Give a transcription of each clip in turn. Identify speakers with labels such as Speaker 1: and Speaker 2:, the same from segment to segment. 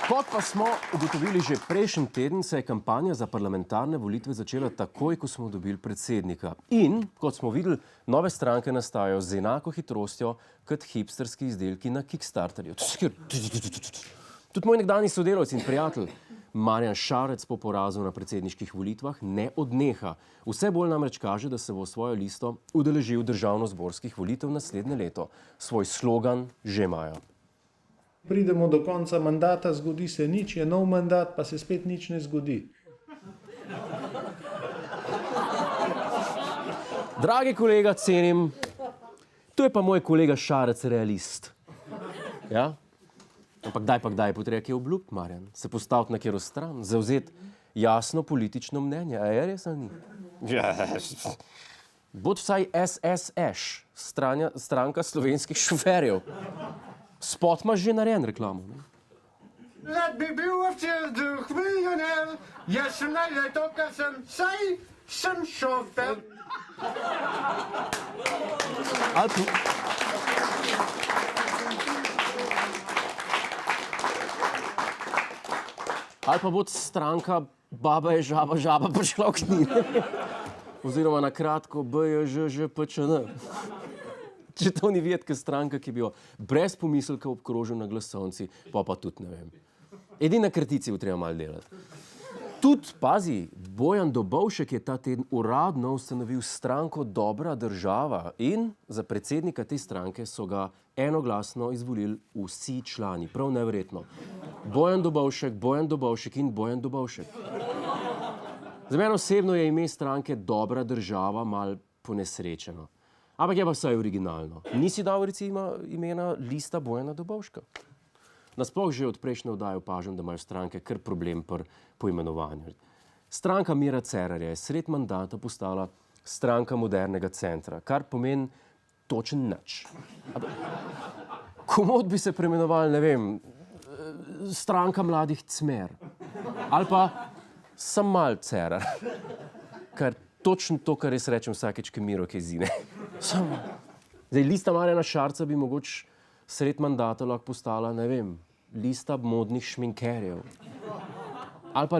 Speaker 1: Kot pa smo ugotovili že prejšnji teden, se je kampanja za parlamentarne volitve začela takoj, ko smo dobili predsednika. In, kot smo videli, nove stranke nastajajo z enako hitrostjo kot hipsterski izdelki na Kickstarterju. Tudi moj nekdanji sodelavec in prijatelj Marjan Šarec po porazu na predsedniških volitvah ne odneha. Vse bolj namreč kaže, da se bo svojo listo udeležil državnozborskih volitev naslednje leto. Svoj slogan že imajo.
Speaker 2: Pridemo do konca mandata, zgodi se nič, je nov mandat, pa se spet nič ne zgodi.
Speaker 1: Dragi kolega, cenim, to je pa moj kolega Šarec realist. Ja? Ampak kdaj je potreba kaj obljub, Marjan? Se postaviti na kjero stran, zavzeti jasno politično mnenje. A je res ali ni? Bod vsaj SSŠ, stranka slovenskih šoferjev. Spot imaš že narejen reklamo. Ne?
Speaker 3: Let bi bil včeraj milijoner, jaz sem najleto, ker sem šofer.
Speaker 1: Ali pa bod stranka baba je žaba, žaba pa človek ni. Oziroma na kratko BJŽŽPČN. Če to ni videti, stranka, ki bi jo brez pomisleka obkrožil na glasovnici, pa tudi ne vem. Edina kratici bo treba malo delati. Tudi, pazi, Bojan Dobovšek je ta teden uradno ustanovil stranko Dobra država in za predsednika te stranke so ga enoglasno izvolili vsi člani. Prav neverjetno. Bojan Dobovšek in Bojan Dobovšek. Za mene osebno je ime stranke Dobra država malo ponesrečeno. Ampak je pa vsaj originalno. Nisi dal recimo imena lista Bojana Dobovška. Nasploh že od prejšnje oddaje opažam, da imajo stranke kar problem pri poimenovanju. Stranka Mira Cerarja je sred mandata postala stranka modernega centra, kar pomeni točen nič. Komod bi se preimenovali, ne vem, stranka mladih Cmer. Ali pa sam mal Cerar. Kar točno to, kar res rečem vsakeč, ki Miro kaj zine. Zdaj, lista Marjana Šarca bi mogoče sred mandata lahko postala, ne vem, lista modnih šminkerjev. Ali pa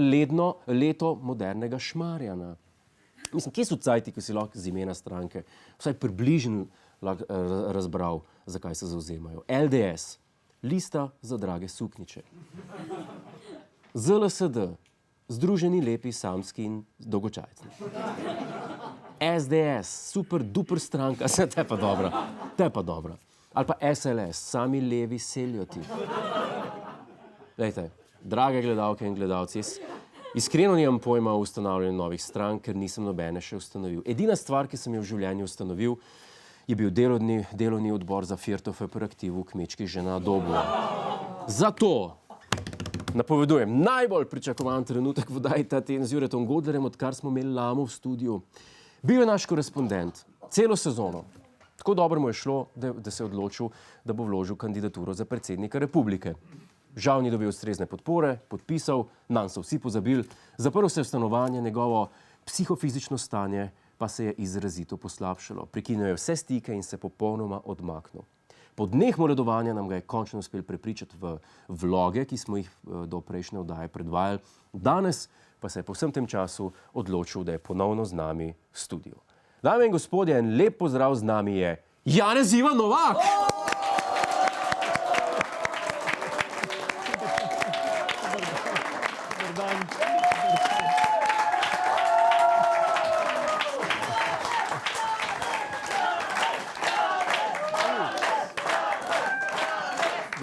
Speaker 1: leto modernega Šmarjana. Mislim, kje so cajti, ki si lahko z imena stranke vsaj približno razbral, zakaj se zavzemajo. LDS, lista za drage suknjiče. ZLSD, Združeni lepi samski in dolgočajci. SDS, super duper stranka, se te pa dobra. Ali pa SLS, sami levi seljoti. Glejte, drage gledalke in gledalci, jaz iskreno nimam pojma o ustanavljanju novih strank, ker nisem nobene še ustanovil. Edina stvar, ki sem jo v življenju ustanovil, je bil delovni odbor za Firtofe pri aktivu kmečkih žena Dobu. Zato napovedujem najbolj pričakovan trenutek v oddaji ta teden z Juretom Godlerjem, odkar smo imeli Lamo v studiu. Bil je naš korespondent celo sezono. Tako dobro mu je šlo, da se je odločil, da bo vložil kandidaturo za predsednika republike. Žal ni dobil ustrezne podpore, podpisal, nanj so vsi pozabili, zaprl se v stanovanje, njegovo psihofizično stanje pa se je izrazito poslabšalo. Prekinil je vse stike in se popolnoma odmaknil. Po dneh moledovanja nam ga je končno uspel prepričati v vloge, ki smo jih do prejšnje oddaje predvajali. Danes pa se je po vsem tem času odločil, da je ponovno z nami v studiu. Dame in gospodje, en lep pozdrav, z nami je Janez Ivan Novak!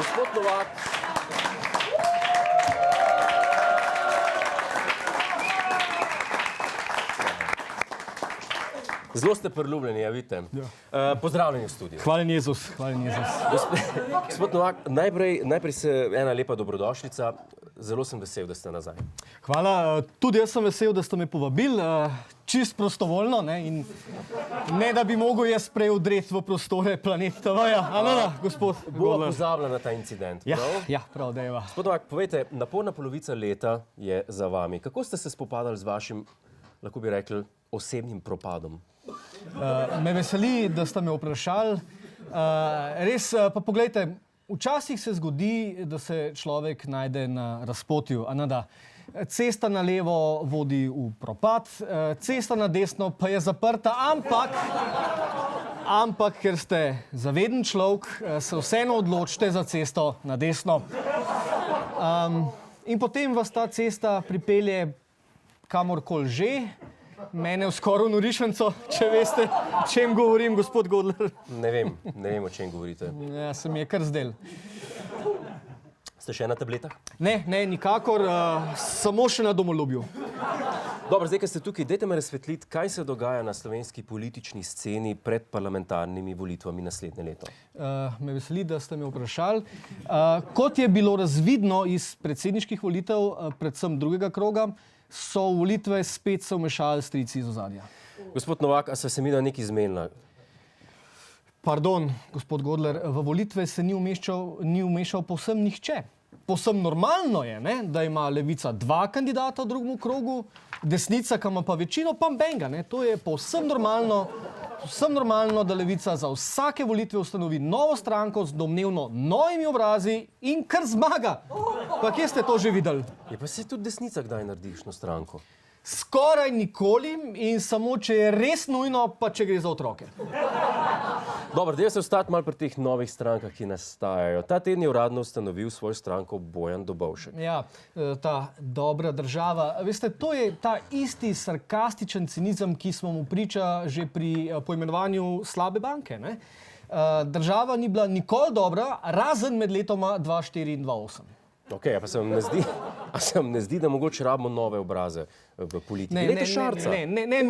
Speaker 1: Gospod Novak. Zelo ste priljubljeni, ja, vidite. Pozdravljeni v studiu.
Speaker 4: Hvala Jezus, hvala Jezus.
Speaker 1: Gospod Novak, najprej se ena lepa dobrodošlica. Zelo sem vesel, da ste nazaj.
Speaker 4: Hvala, tudi jaz sem vesel, da ste me povabili, čist prostovoljno, ne, in ne da bi mogel jaz prej odreti v prostore Planet TV-ja. Gospod
Speaker 1: Bova pozabila na ta incident, prav?
Speaker 4: Ja, prav, dejva.
Speaker 1: Gospod Novak, povejte, naporna polovica leta je za vami. Kako ste se spopadali z vašim, lahko bi rekli, osebnim propadom?
Speaker 4: Me veseli, da ste me vprašali. Res, pa poglejte, Včasih se zgodi, da se človek najde na razpotju, a ne da. Cesta na levo vodi v propad, cesta na desno pa je zaprta, ampak ker ste zaveden človek, se vseeno odločite za cesto na desno. In potem vas ta cesta pripelje kamorkoli že, mene v skoraj norišnico, če veste, o čem govorim, gospod Godler.
Speaker 1: Ne vem, o čem govorite.
Speaker 4: Ja, se mi je kar zdel.
Speaker 1: Ste še na tabletah?
Speaker 4: Ne, nikakor, samo še na domoljubju.
Speaker 1: Dobro, zdaj, ker ste tukaj, dajte me razsvetliti, kaj se dogaja na slovenski politični sceni pred parlamentarnimi volitvami naslednje leto.
Speaker 4: Me veseli, da ste me vprašali. Kot je bilo razvidno iz predsedniških volitev, predvsem drugega kroga, so v volitve spet se vmešali strici iz ozadja.
Speaker 1: Gospod Novak, a se mi da nekaj zmenila?
Speaker 4: Pardon, gospod Godler, v volitve se ni vmešal povsem nihče. Povsem normalno je, ne, da ima Levica 2 kandidata v drugem krogu, desnica, ki ima pa večino, pa benga. To je povsem normalno, da Levica za vsake volitve ustanovi novo stranko z domnevno novimi obrazi in kar zmaga. Pa kje ste to že videli?
Speaker 1: Je pa se tudi desnica kdaj narediš na stranko?
Speaker 4: Skoraj nikoli in samo, če je res nujno, pa če gre za otroke.
Speaker 1: Dobro, dajte se ostati malo pri teh novih strankah, ki nastajajo. Ta teden je uradno ustanovil svojo stranko Bojan Dobovšek.
Speaker 4: Ja, ta dobra država. Veste, to je ta isti sarkastičen cinizem, ki smo mu priča že pri poimenovanju slabe banke. Ne? Država ni bila nikoli dobra, razen med letoma 2004 in 2008.
Speaker 1: Ok, pa se vam ne zdi, da mogoče rabimo nove obraze v politiki? Glejte Šarca.
Speaker 4: Ne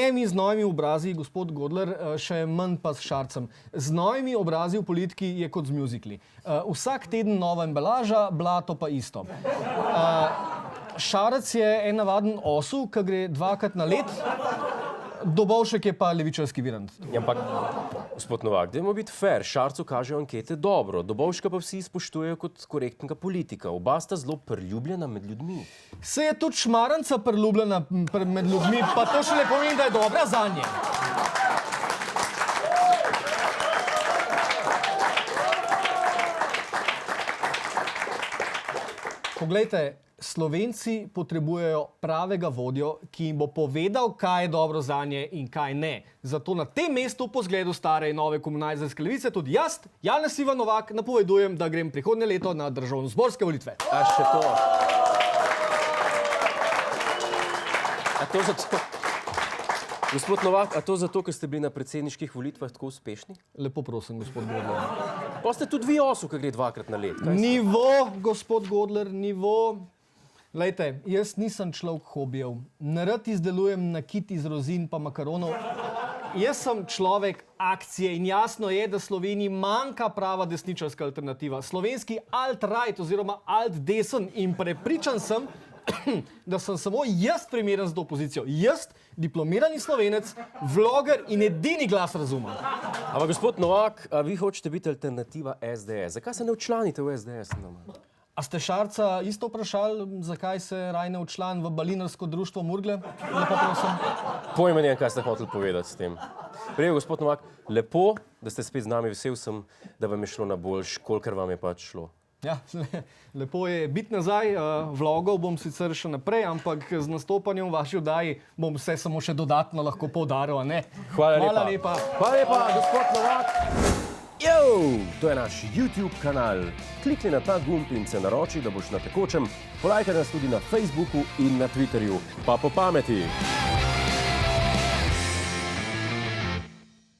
Speaker 4: mi z novimi obrazi, gospod Godler, še manj pa s Šarcem. Z novimi obrazi v politiki je kot z muzikli. Vsak teden nova embalaža, blato pa isto. Šarec je en navaden osu, ki gre 2-krat na let, Dobovšek je pa levičarski virant.
Speaker 1: Ja, ampak, gospod Novak, dajmo biti fair, Šarcu kažejo ankete dobro, Dobovška pa vsi spoštujejo kot korektnega politika. Oba sta zelo priljubljena med ljudmi.
Speaker 4: Se je tudi Šmaranca priljubljena med ljudmi, pa to še ne pomeni, da je dobra zanje. Poglejte, Slovenci potrebujejo pravega vodjo, ki jim bo povedal, kaj je dobro zanje in kaj ne. Zato na tem mestu po zgledu stare in nove komunalizirske levice tudi jaz, Janez Ivan Novak, napovedujem, da grem prihodnje leto na državnozborske volitve.
Speaker 1: A še to? A to zato? Gospod Novak, a to zato, ker ste bili na predsedniških volitvah tako uspešni?
Speaker 4: Lepo prosim, gospod Godler.
Speaker 1: Pa ste tudi vi osu, ki gre 2-krat na let.
Speaker 4: Nivo, gospod Godler, nivo. Lejte, jaz nisem človek hobijev. Nerad izdelujem nakit iz rozin pa makaronov. Jaz sem človek akcije in jasno je, da Sloveniji manjka prava desničarska alternativa. Slovenski alt-right oziroma alt-desen in prepričan sem, da sem samo jaz primeren za to opozicijo. Jaz, diplomirani Slovenec, vloger in edini glas razuma.
Speaker 1: Ampak gospod Novak, a vi hočete biti alternativa SDS. Zakaj se ne včlanite v SDS?
Speaker 4: A ste Šarca isto vprašali, zakaj se raje ne včlan v balinarsko društvo Murgle? Lepo prosim.
Speaker 1: Pojma nimam, kaj ste hoteli povedati s tem. Prej, gospod Novak, lepo, da ste spet z nami, vesel sem, da vam je šlo na boljš, kolikor vam je pač šlo.
Speaker 4: Ja, lepo je biti nazaj, vlogov bom sicer še naprej, ampak z nastopanjem v vaši oddaji bom vse samo še dodatno lahko poudaril, a ne?
Speaker 1: Hvala lepa. Hvala lepa, gospod Novak. To je naš YouTube kanal. Klikni na ta gumb in se naroči, da boš na tekočem. Polajkaj nas tudi na Facebooku in na Twitterju. Pa po pameti!